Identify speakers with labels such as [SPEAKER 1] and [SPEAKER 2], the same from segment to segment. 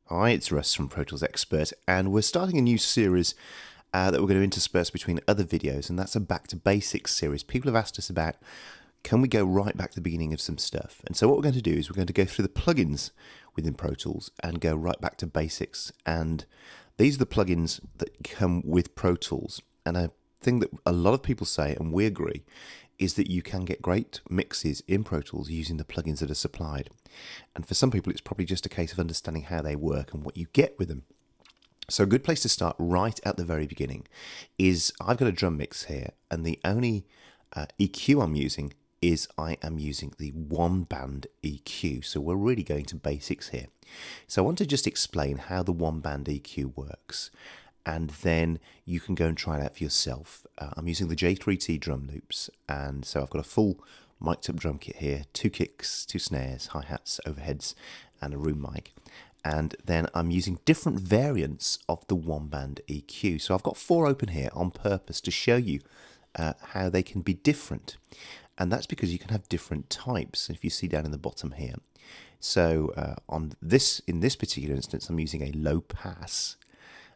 [SPEAKER 1] Hi, it's Russ from Pro Tools Expert, and we're starting a new series that we're going to intersperse between other videos, and that's a Back to Basics series. People have asked us about, can we go right back to the beginning of some stuff? And so what we're going to do is we're going to go through the plugins within Pro Tools and go right back to basics. And these are the plugins that come with Pro Tools. And a thing that a lot of people say, and we agree, is that you can get great mixes in Pro Tools using the plugins that are supplied. And for some people, it's probably just a case of understanding how they work and what you get with them. So a good place to start right at the very beginning is I've got a drum mix here, and the only EQ I'm using is I am using the one band EQ. So we're really going to basics here. So I want to just explain how the one band EQ works, and then you can go and try it out for yourself. I'm using the J3T drum loops, and so I've got a full mic'd up drum kit here, 2 kicks, 2 snares, hi-hats, overheads, and a room mic. And then I'm using different variants of the one band EQ. So I've got 4 open here on purpose to show you how they can be different. And that's because you can have different types, if you see down in the bottom here. So in this particular instance, I'm using a low pass.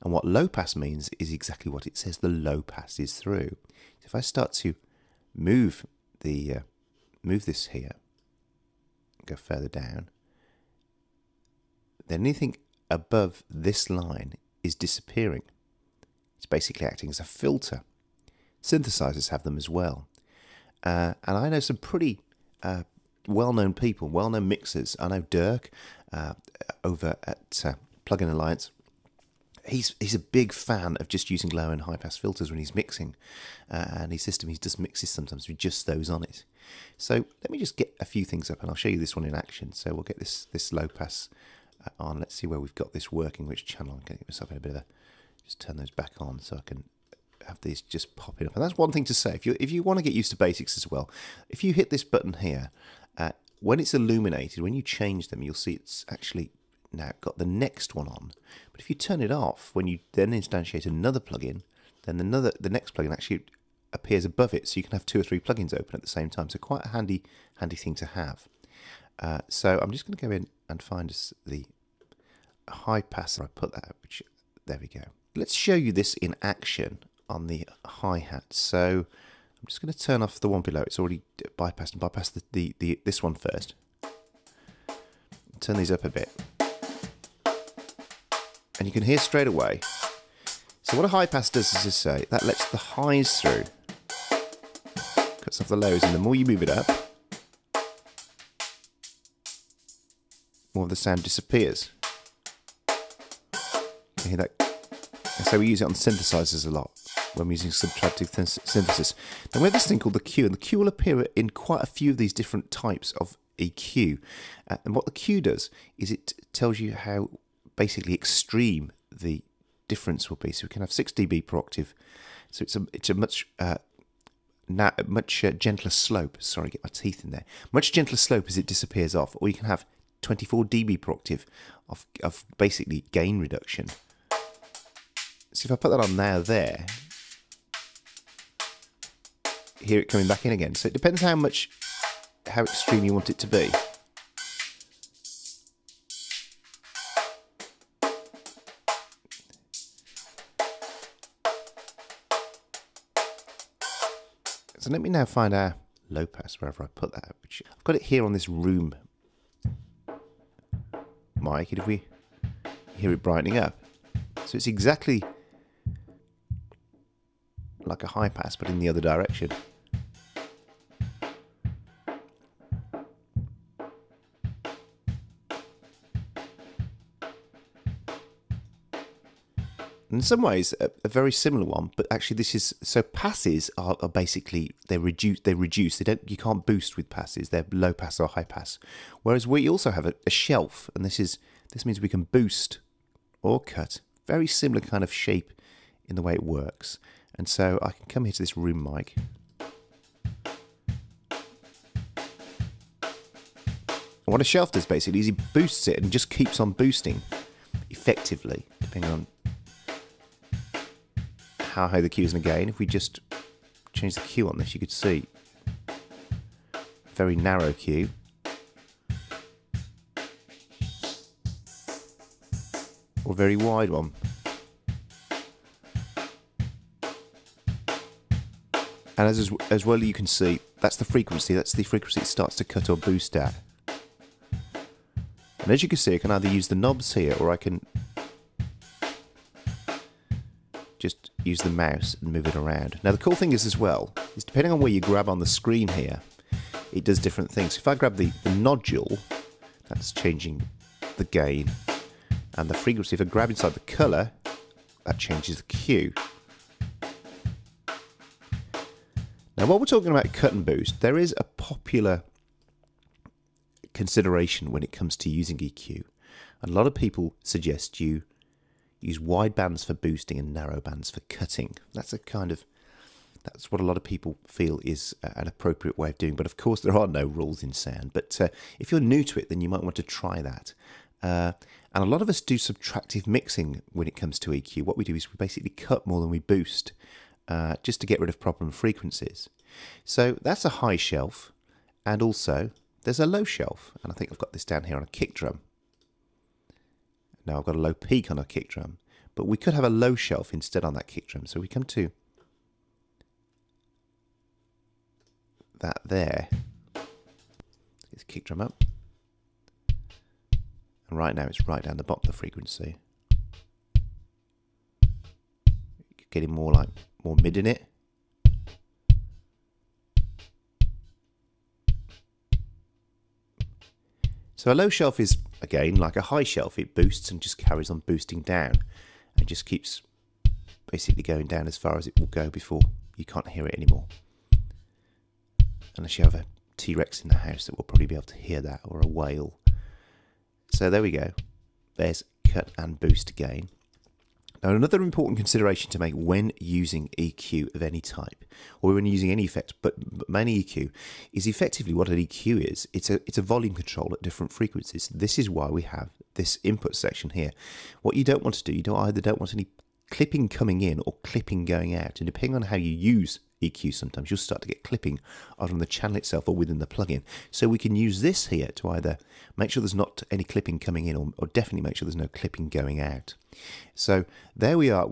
[SPEAKER 1] And what low pass means is exactly what it says, the low pass is through. So if I start to move this here, go further down, then anything above this line is disappearing. It's basically acting as a filter. Synthesizers have them as well. And I know some pretty well-known people, well-known mixers. I know Dirk over at Plugin Alliance. He's a big fan of just using low and high pass filters when he's mixing, and his system, he just mixes sometimes with just those on it. So let me just get a few things up, and I'll show you this one in action. So we'll get this low pass on. Let's see where we've got this working, which channel. I'm going to get myself in a bit of a, just turn those back on so I can have these just popping up. And that's one thing to say, if you want to get used to basics as well, if you hit this button here, when it's illuminated, when you change them, you'll see it's actually now got the next one on. But if you turn it off, when you then instantiate another plugin, then the next plugin actually appears above it, so you can have 2 or 3 plugins open at the same time. So quite a handy thing to have. So I'm just going to go in and find us the high pass. I put that, which there we go. Let's show you this in action on the hi-hat. So I'm just going to turn off the one below. It's already bypassed, and bypass this one first. Turn these up a bit. And you can hear straight away. So what a high pass does is to say, that lets the highs through. Cuts off the lows, and the more you move it up, more of the sound disappears. You hear that? And so we use it on synthesizers a lot when we're using subtractive synthesis. Then we have this thing called the Q, and the Q will appear in quite a few of these different types of EQ. And what the Q does is it tells you how basically extreme the difference will be. So we can have 6 dB per octave. So it's a much gentler slope. Sorry, get my teeth in there. Much gentler slope as it disappears off. Or you can have 24 dB per octave of basically gain reduction. So if I put that on now there, hear it coming back in again. So it depends how extreme you want it to be. So let me now find our low pass wherever I put that, which I've got it here on this room mic, and if we hear it brightening up. So it's exactly like a high pass, but in the other direction. In some ways, a very similar one, but actually this is, so passes are basically, they reduce, you can't boost with passes, they're low pass or high pass. Whereas we also have a shelf, and this means we can boost or cut, very similar kind of shape in the way it works. And so I can come here to this room mic. And what a shelf does basically is it boosts it and just keeps on boosting effectively, depending on how high the Q is and gain. If we just change the Q on this, you could see very narrow Q. Or very wide one. And as well you can see, that's the frequency it starts to cut or boost at. And as you can see, I can either use the knobs here, or I can just use the mouse and move it around. Now the cool thing is as well, is depending on where you grab on the screen here, it does different things. If I grab the nodule, that's changing the gain. And the frequency, if I grab inside the colour, that changes the Q. Now while we're talking about cut and boost, there is a popular consideration when it comes to using EQ. And a lot of people suggest you use wide bands for boosting and narrow bands for cutting. That's what a lot of people feel is an appropriate way of doing. But of course there are no rules in sound. But if you're new to it, then you might want to try that. And a lot of us do subtractive mixing when it comes to EQ. What we do is we basically cut more than we boost, just to get rid of problem frequencies. So that's a high shelf, and also there's a low shelf. And I think I've got this down here on a kick drum. Now I've got a low peak on a kick drum, but we could have a low shelf instead on that kick drum. So we come to that there. Let's kick drum up. And right now it's right down the bottom of the frequency. Getting more mid in it. So a low shelf is, again, like a high shelf. It boosts and just carries on boosting down. And just keeps basically going down as far as it will go before you can't hear it anymore. Unless you have a T-Rex in the house that will probably be able to hear that, or a whale. So there we go. There's cut and boost again. Now another important consideration to make when using EQ of any type, or when using any effect, but mainly EQ, is effectively what an EQ is. It's a volume control at different frequencies. This is why we have this input section here. What you don't want to do, you don't want any clipping coming in or clipping going out. And depending on how you use EQ, sometimes you'll start to get clipping either on the channel itself or within the plugin. So we can use this here to either make sure there's not any clipping coming in, or definitely make sure there's no clipping going out. So there we are.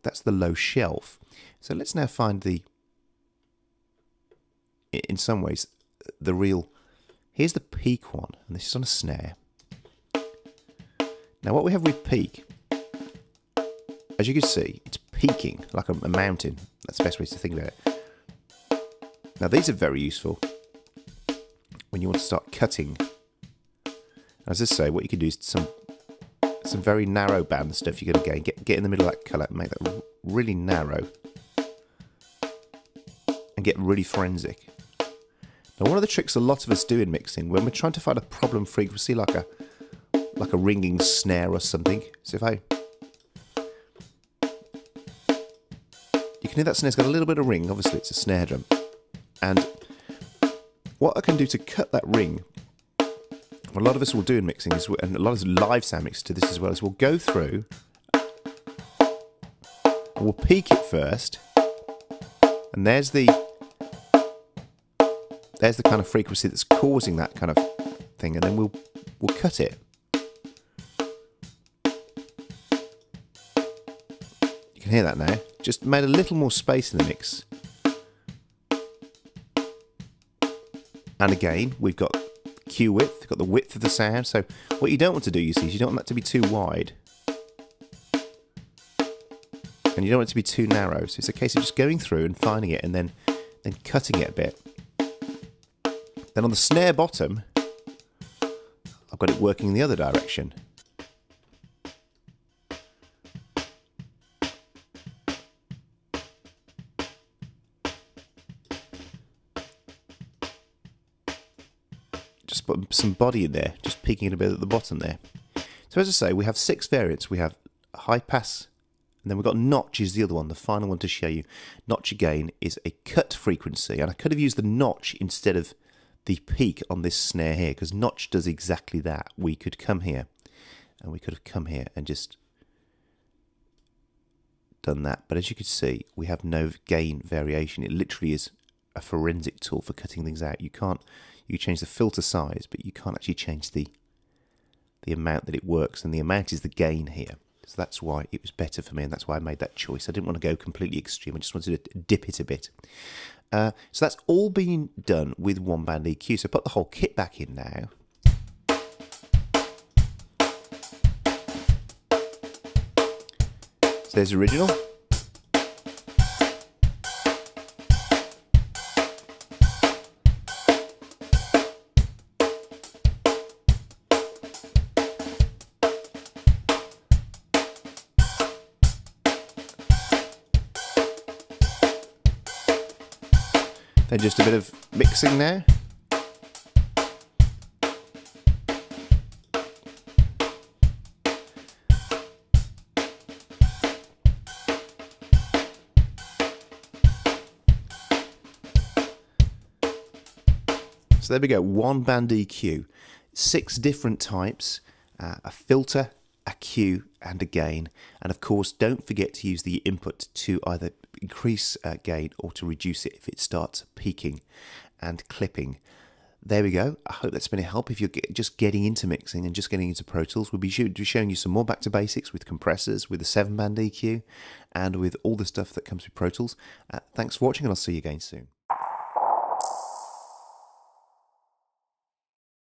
[SPEAKER 1] That's the low shelf. So let's now find in some ways, here's the peak one, and this is on a snare. Now what we have with peak, as you can see, it's peaking like a mountain. That's the best way to think about it. Now these are very useful when you want to start cutting. As I say, what you can do is some very narrow band stuff. You're going to get in the middle of that colour and make that really narrow and get really forensic. Now one of the tricks a lot of us do in mixing, when we're trying to find a problem frequency like a ringing snare or something. So if you can hear that snare's got a little bit of ring. Obviously it's a snare drum. And what I can do to cut that ring, what a lot of us will do in mixing, and a lot of live sound mixers do this as well, is we'll go through and we'll peak it first, and there's the kind of frequency that's causing that kind of thing, and then we'll cut it. You can hear that now. Just made a little more space in the mix. And again, we've got Q width, we've got the width of the sound. So what you don't want to do, you see, is you don't want that to be too wide. And you don't want it to be too narrow. So it's a case of just going through and finding it, and then cutting it a bit. Then on the snare bottom, I've got it working in the other direction. Just put some body in there, just peaking it a bit at the bottom there. So as I say, we have 6 variants. We have high pass, and then we've got notch is the other one, the final one to show you. Notch again is a cut frequency, and I could have used the notch instead of the peak on this snare here, because notch does exactly that. We could come here, and we could have come here and just done that, but as you can see, we have no gain variation. It literally is a forensic tool for cutting things out. You change the filter size, but you can't actually change the amount that it works, and the amount is the gain here. So that's why it was better for me, and that's why I made that choice. I didn't want to go completely extreme. I just wanted to dip it a bit. So that's all been done with one band EQ. So put the whole kit back in now. So there's the original. Then just a bit of mixing now. So there we go, one band EQ, 6 different types, a filter, a cue and a gain, and of course don't forget to use the input to either increase gain or to reduce it if it starts peaking and clipping. There we go. I hope that's been a help if you're just getting into mixing and just getting into Pro Tools. We'll be showing you some more back to basics with compressors, with the 7-band EQ, and with all the stuff that comes with Pro Tools. Thanks for watching, and I'll see you again soon.